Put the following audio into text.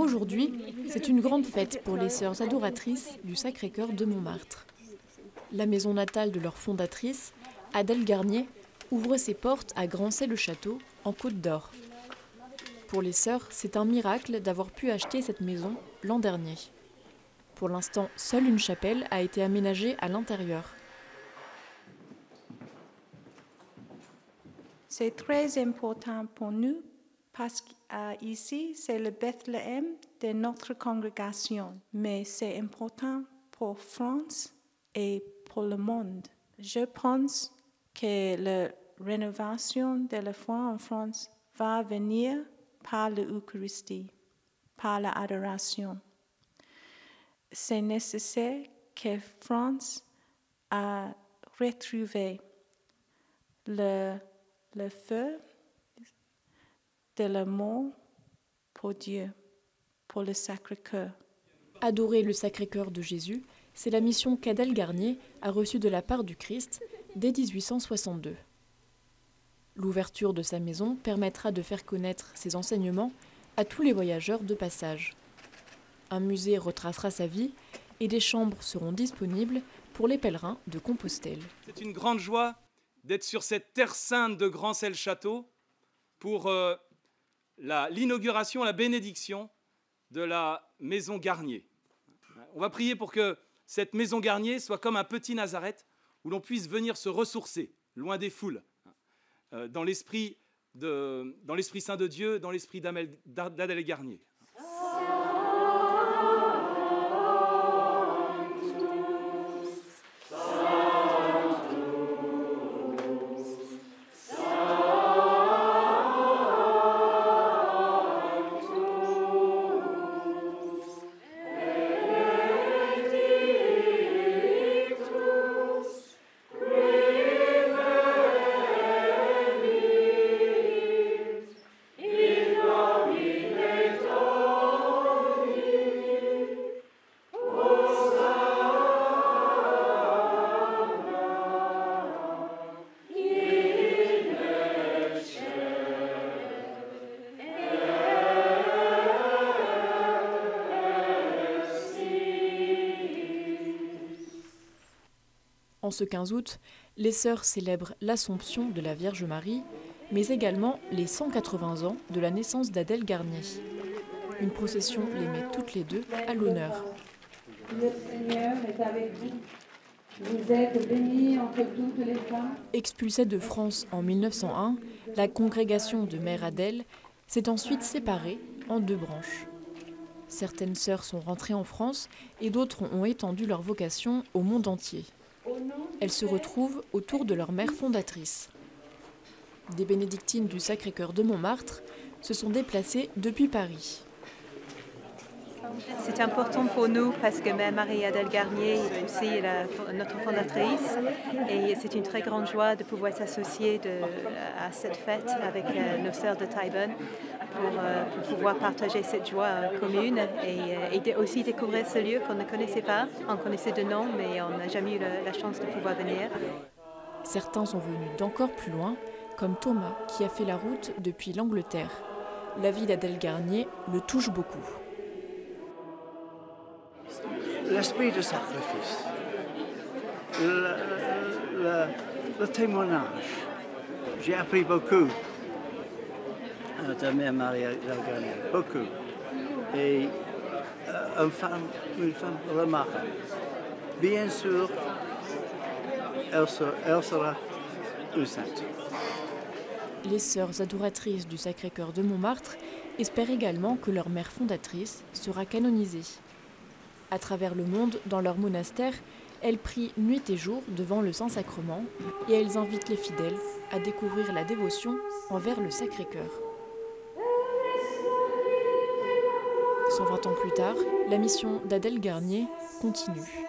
Aujourd'hui, c'est une grande fête pour les sœurs adoratrices du Sacré-Cœur de Montmartre. La maison natale de leur fondatrice, Adèle Garnier, ouvre ses portes à Grancey-le-Château, en Côte d'Or. Pour les sœurs, c'est un miracle d'avoir pu acheter cette maison l'an dernier. Pour l'instant, seule une chapelle a été aménagée à l'intérieur. C'est très important pour nous parce qu'ici, c'est le Bethléem de notre congrégation. Mais c'est important pour France et pour le monde. Je pense que la rénovation de la foi en France va venir par l'Eucharistie, par l'adoration. C'est nécessaire que France a retrouvé le feu de l'amour pour Dieu, pour le Sacré-Cœur. Adorer le Sacré-Cœur de Jésus, c'est la mission qu'Adèle Garnier a reçue de la part du Christ dès 1862. L'ouverture de sa maison permettra de faire connaître ses enseignements à tous les voyageurs de passage. Un musée retracera sa vie et des chambres seront disponibles pour les pèlerins de Compostelle. C'est une grande joie d'être sur cette terre sainte de Grancey-le-Château pour l'inauguration, la bénédiction de la maison Garnier. On va prier pour que cette maison Garnier soit comme un petit Nazareth où l'on puisse venir se ressourcer, loin des foules, dans l'esprit saint de Dieu, dans l'esprit d'Adèle Garnier. En ce 15 août, les sœurs célèbrent l'Assomption de la Vierge Marie, mais également les 180 ans de la naissance d'Adèle Garnier. Une procession les met toutes les deux à l'honneur. Le Seigneur est avec vous. Vous êtes bénie entre toutes les femmes. Expulsée de France en 1901, la congrégation de Mère Adèle s'est ensuite séparée en deux branches. Certaines sœurs sont rentrées en France et d'autres ont étendu leur vocation au monde entier. Elles se retrouvent autour de leur mère fondatrice. Des bénédictines du Sacré-Cœur de Montmartre se sont déplacées depuis Paris. C'est important pour nous parce que Mère Marie-Adèle Garnier est aussi notre fondatrice et c'est une très grande joie de pouvoir s'associer à cette fête avec nos sœurs de Taïwan pour pouvoir partager cette joie commune et aussi découvrir ce lieu qu'on ne connaissait pas. On connaissait de nom mais on n'a jamais eu la chance de pouvoir venir. Certains sont venus d'encore plus loin, comme Thomas qui a fait la route depuis l'Angleterre. La vie d'Adèle Garnier le touche beaucoup. L'esprit de sacrifice, le témoignage. J'ai appris beaucoup de Mère Marie-Adèle Garnier, beaucoup. Et une femme remarquable. Bien sûr, elle sera une sainte. Les sœurs adoratrices du Sacré-Cœur de Montmartre espèrent également que leur mère fondatrice sera canonisée. À travers le monde, dans leur monastère, elles prient nuit et jour devant le Saint-Sacrement et elles invitent les fidèles à découvrir la dévotion envers le Sacré-Cœur. 120 ans plus tard, la mission d'Adèle Garnier continue.